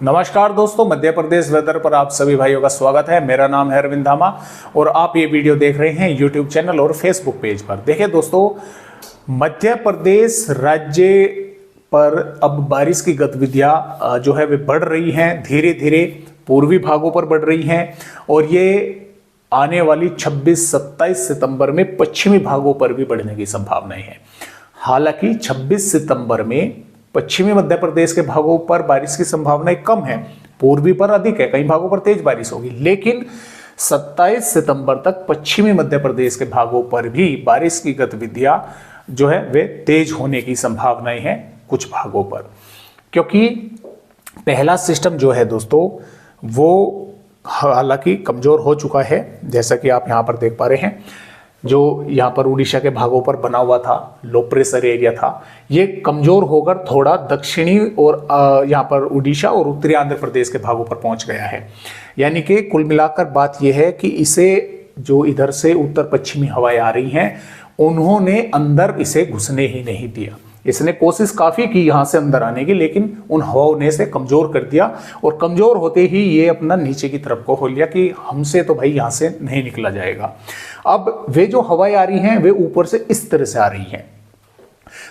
नमस्कार दोस्तों, मध्य प्रदेश वेदर पर आप सभी भाइयों का स्वागत है। मेरा नाम है अरविंद धामा और आप ये वीडियो देख रहे हैं यूट्यूब चैनल और फेसबुक पेज पर। देखिए दोस्तों, मध्य प्रदेश राज्य पर अब बारिश की गतिविधियां जो है वे बढ़ रही हैं, धीरे धीरे पूर्वी भागों पर बढ़ रही हैं और ये आने वाली 26-27 सितंबर में पश्चिमी भागों पर भी बढ़ने की संभावनाएं हैं। हालांकि 26 सितंबर में पश्चिमी मध्य प्रदेश के भागों पर बारिश की संभावनाएं कम है, पूर्वी पर अधिक है, कई भागों पर तेज बारिश होगी। लेकिन 27 सितंबर तक पश्चिमी मध्य प्रदेश के भागों पर भी बारिश की गतिविधियां जो है वे तेज होने की संभावनाएं हैं कुछ भागों पर, क्योंकि पहला सिस्टम जो है दोस्तों वो हालांकि कमजोर हो चुका है, जैसा कि आप यहां पर देख पा रहे हैं। जो यहाँ पर उड़ीसा के भागों पर बना हुआ था, लो प्रेशर एरिया था, ये कमजोर होकर थोड़ा दक्षिणी और यहाँ पर उड़ीसा और उत्तरी आंध्र प्रदेश के भागों पर पहुंच गया है। यानी कि कुल मिलाकर बात यह है कि इसे जो इधर से उत्तर पश्चिमी हवाएं आ रही हैं, उन्होंने अंदर इसे घुसने ही नहीं दिया। इसने कोशिश काफी की यहां से अंदर आने की, लेकिन उन हवाओं ने इसे कमजोर कर दिया और कमजोर होते ही ये अपना नीचे की तरफ को खोल लिया कि हमसे तो भाई यहां से नहीं निकला जाएगा। अब वे जो हवाएं आ रही हैं वे ऊपर से इस तरह से आ रही हैं,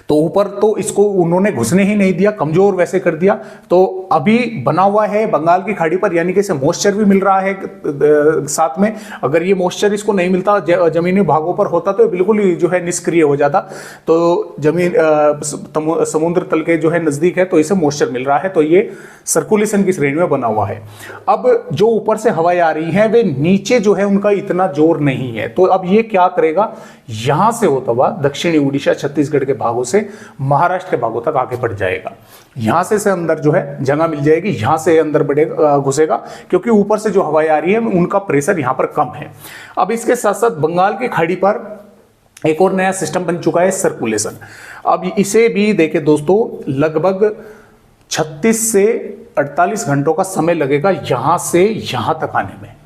तो ऊपर तो इसको उन्होंने घुसने ही नहीं दिया, कमजोर वैसे कर दिया। तो अभी बना हुआ है बंगाल की खाड़ी पर, यानी कि इसे मॉइस्चर भी मिल रहा है साथ में। अगर ये मॉइस्चर इसको नहीं मिलता, जमीनी भागों पर होता तो बिल्कुल ही जो है निष्क्रिय हो जाता। तो जमीन समुद्र तल के जो है नजदीक है, तो इसे मॉइस्चर मिल रहा है, तो ये सर्कुलेशन की श्रेणी में बना हुआ है। अब जो ऊपर से हवाएं आ रही हैं वे नीचे जो है उनका इतना जोर नहीं है, तो अब ये क्या करेगा, यहां से होता हुआ दक्षिणी उड़ीसा छत्तीसगढ़ के भागों से महाराष्ट्र के भागों तक आगे बढ़ जाएगा। यहां से अंदर जो है जगह मिल जाएगी, यहां से अंदर बढ़ेगा, घुसेगा, क्योंकि ऊपर से जो हवाएं आ रही है उनका प्रेशर यहां पर कम है। अब इसके साथ साथ बंगाल की खाड़ी पर एक और नया सिस्टम बन चुका है, सर्कुलेशन। अब इसे भी देखें दोस्तों, लगभग 36 से 48 घंटों का समय लगेगा यहां से यहां तक आने में।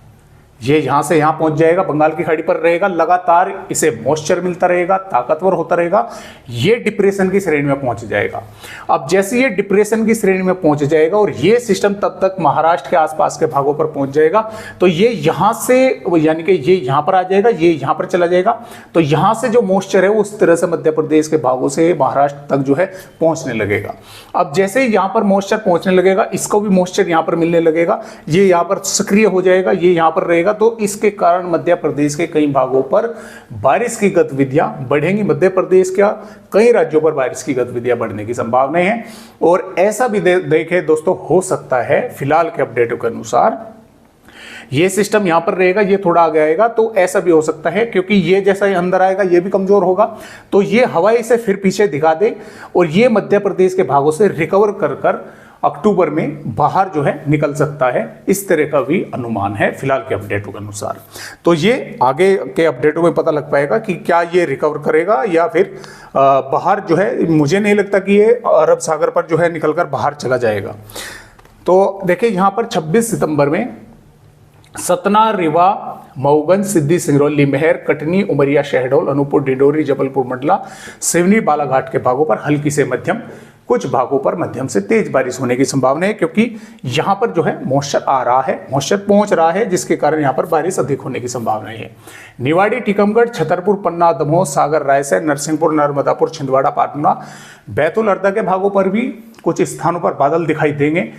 ये यहां से यहां पहुंच जाएगा, बंगाल की खाड़ी पर रहेगा, लगातार इसे मॉइस्चर मिलता रहेगा, ताकतवर होता रहेगा, ये डिप्रेशन की श्रेणी में पहुंच जाएगा। अब जैसे ये डिप्रेशन की श्रेणी में पहुंच जाएगा और ये सिस्टम तब तक महाराष्ट्र के आसपास के भागों पर पहुंच जाएगा, तो ये यहां से यानी कि ये यहां पर आ जाएगा, ये यहां पर चला जाएगा, तो यहां से जो मॉइस्चर है उस तरह से मध्य प्रदेश के भागों से महाराष्ट्र तक जो है पहुंचने लगेगा। अब जैसे ही यहां पर मॉइस्चर पहुंचने लगेगा, इसको भी मॉइस्चर यहां पर मिलने लगेगा, ये यहां पर सक्रिय हो जाएगा, ये यहां पर रहेगा, तो इसके कारण मध्य प्रदेश के कई भागों पर बारिश की गतिविधियां बढ़ेंगी। मध्य प्रदेश के कई राज्यों पर बारिश की गतिविधियां बढ़ने की संभावनाएं हैं। और ऐसा भी देखें दोस्तों, हो सकता है फिलहाल के अपडेटों के अनुसार ये सिस्टम यहां पर रहेगा, ये थोड़ा आगे आएगा, तो ऐसा भी हो सकता है, क्योंकि ये जैसा ही अंदर आएगा ये भी कमजोर होगा, तो ये हवाएं इसे फिर पीछे दिखा दे और ये मध्य प्रदेश के भागों से रिकवर कर अक्टूबर में बाहर जो है निकल सकता है। इस तरह का भी अनुमान है फिलहाल के अपडेटों के अनुसार। तो ये आगे के अपडेटों में पता लग पाएगा कि क्या ये रिकवर करेगा या फिर बाहर जो है, मुझे नहीं लगता कि ये अरब सागर पर जो है निकलकर बाहर चला जाएगा। तो देखिए यहाँ पर 26 सितंबर में सतना, रीवा, मऊगंज, सिद्धि, सिंगरौली, मेहर, कटनी, उमरिया, शहडोल, अनूपपुर, डिंडोरी, जबलपुर, मंडला, सिवनी, बालाघाट के भागों पर हल्की से मध्यम, कुछ भागों पर मध्यम से तेज बारिश होने की संभावना है, क्योंकि यहां पर जो है मॉइस्चर आ रहा है, मॉइस्चर पहुंच रहा है, जिसके कारण यहां पर बारिश अधिक होने की संभावना है। निवाड़ी, टीकमगढ़, छतरपुर, पन्ना, दमोह, सागर, रायसेन, नरसिंहपुर, नर्मदापुर, छिंदवाड़ा, पाटना, बैतूल, हरदा के भागों पर भी कुछ स्थानों पर बादल दिखाई देंगे।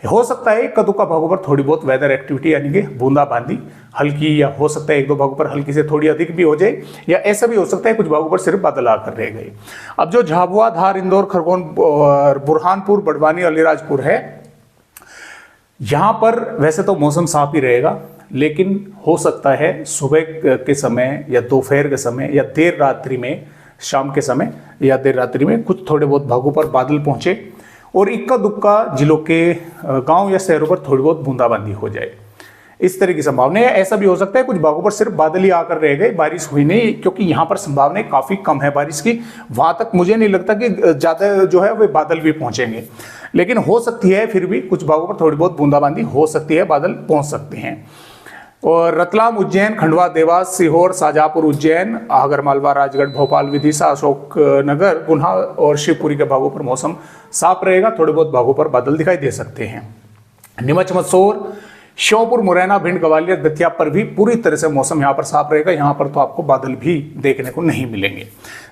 हो सकता है इक्का दुक्का भागों पर थोड़ी बहुत वेदर एक्टिविटी यानी कि बूंदाबांदी हल्की, या हो सकता है एक दो भागों पर हल्की से थोड़ी अधिक भी हो जाए, या ऐसा भी हो सकता है कुछ भागों पर सिर्फ बादल आकर रह गए। अब जो झाबुआ, धार, इंदौर, खरगोन, बुरहानपुर, बड़वानी, अलीराजपुर है, यहां पर वैसे तो मौसम साफ ही रहेगा, लेकिन हो सकता है सुबह के समय या दोपहर के समय या देर रात्रि में, शाम के समय या देर रात्रि में कुछ थोड़े बहुत भागों पर बादल पहुंचे और इक्का दुक्का जिलों के गांव या शहरों पर थोड़ी बहुत बूंदाबांदी हो जाए, इस तरह की संभावना है। ऐसा भी हो सकता है कुछ भागों पर सिर्फ बादल ही आकर रह गए, बारिश हुई नहीं, क्योंकि यहां पर संभावनाएं काफी कम है बारिश की। वहां तक मुझे नहीं लगता कि ज्यादा जो है वे बादल भी पहुंचेंगे, लेकिन हो सकती है फिर भी कुछ भागों पर थोड़ी बहुत बूंदाबांदी हो सकती है, बादल पहुंच सकते हैं। और रतलाम, उज्जैन, खंडवा, देवास, सीहोर, शाजापुर, उज्जैन, आगरमालवा, राजगढ़, भोपाल, विदिशा, अशोकनगर, गुना और शिवपुरी के भागों पर मौसम साफ रहेगा, थोड़े बहुत भागों पर बादल दिखाई दे सकते हैं। नीमच मंदसौर, श्योपुर, मुरैना, भिंड, ग्वालियर, दतिया पर भी पूरी तरह से मौसम यहाँ पर साफ रहेगा। यहाँ पर तो आपको बादल भी देखने को नहीं मिलेंगे।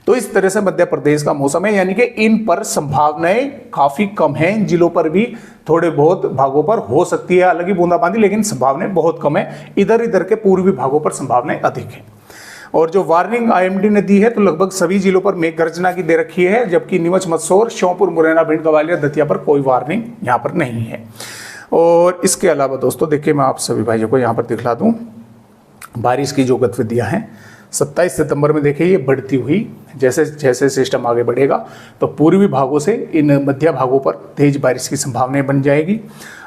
तो इस तरह से मध्य प्रदेश का मौसम है, यानी कि इन पर संभावनाएं काफी कम हैं। इन जिलों पर भी थोड़े बहुत भागों पर हो सकती है हालांकि बूंदाबांदी, लेकिन संभावनाएं बहुत कम है। इधर के पूर्वी भागों पर संभावनाएं अधिक है। और जो वार्निंग आईएमडी ने दी है तो लगभग सभी जिलों पर मेघ गर्जना की दे रखी है, जबकि नीमच मंदसौर, श्योपुर, मुरैना, भिंड, ग्वालियर, दतिया पर कोई वार्निंग यहाँ पर नहीं है। और इसके अलावा दोस्तों देखिए, मैं आप सभी भाइयों को यहाँ पर दिखला दूं बारिश की जो गतिविधियां हैं। 27 सितंबर में देखिए ये बढ़ती हुई, जैसे जैसे सिस्टम आगे बढ़ेगा तो पूर्वी भागों से इन मध्य भागों पर तेज बारिश की संभावनाएं बन जाएगी।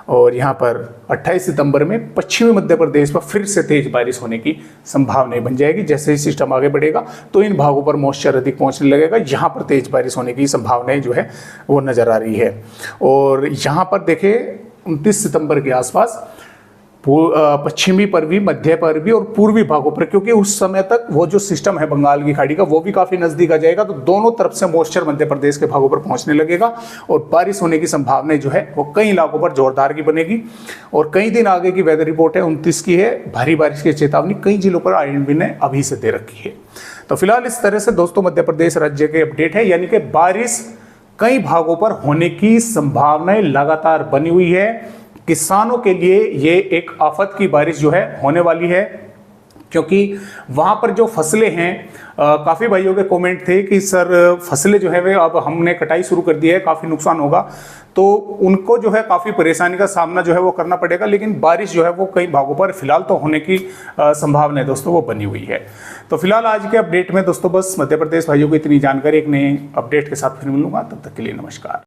और यहाँ पर 28 सितंबर में पश्चिमी मध्य प्रदेश पर फिर से तेज बारिश होने की संभावनाएं बन जाएगी। जैसे ही सिस्टम आगे बढ़ेगा तो इन भागों पर मॉइस्चर अधिक पहुंचने लगेगा, यहाँ पर तेज बारिश होने की संभावनाएं जो है वो नजर आ रही है। और यहाँ पर देखिए 29 सितंबर के आसपास पश्चिमी पर भी, मध्य पर भी और पूर्वी भागों पर, क्योंकि उस समय तक वो जो सिस्टम है बंगाल की खाड़ी का वो भी काफी नजदीक आ जाएगा, तो दोनों तरफ से मॉइस्चर मध्य प्रदेश के भागों पर पहुंचने लगेगा और बारिश होने की संभावना जो है वो कई इलाकों पर जोरदार की बनेगी। और कई दिन आगे की वेदर रिपोर्ट है 29 की है, भारी बारिश की चेतावनी कई जिलों पर आईएमडी ने अभी से दे रखी है। तो फिलहाल इस तरह से दोस्तों मध्य प्रदेश राज्य के अपडेट है, यानी कि बारिश कई भागों पर होने की संभावनाएं लगातार बनी हुई है। किसानों के लिए ये एक आफत की बारिश जो है होने वाली है, क्योंकि वहां पर जो फसलें हैं, काफी भाइयों के कमेंट थे कि सर फसलें जो है वे अब हमने कटाई शुरू कर दी है, काफी नुकसान होगा, तो उनको जो है काफी परेशानी का सामना जो है वो करना पड़ेगा। लेकिन बारिश जो है वो कई भागों पर फिलहाल तो होने की संभावना है दोस्तों वो बनी हुई है। तो फिलहाल आज के अपडेट में दोस्तों बस मध्य प्रदेश भाइयों को इतनी जानकारी, एक नए अपडेट के साथ फिर मिलूंगा, तब तक के लिए नमस्कार।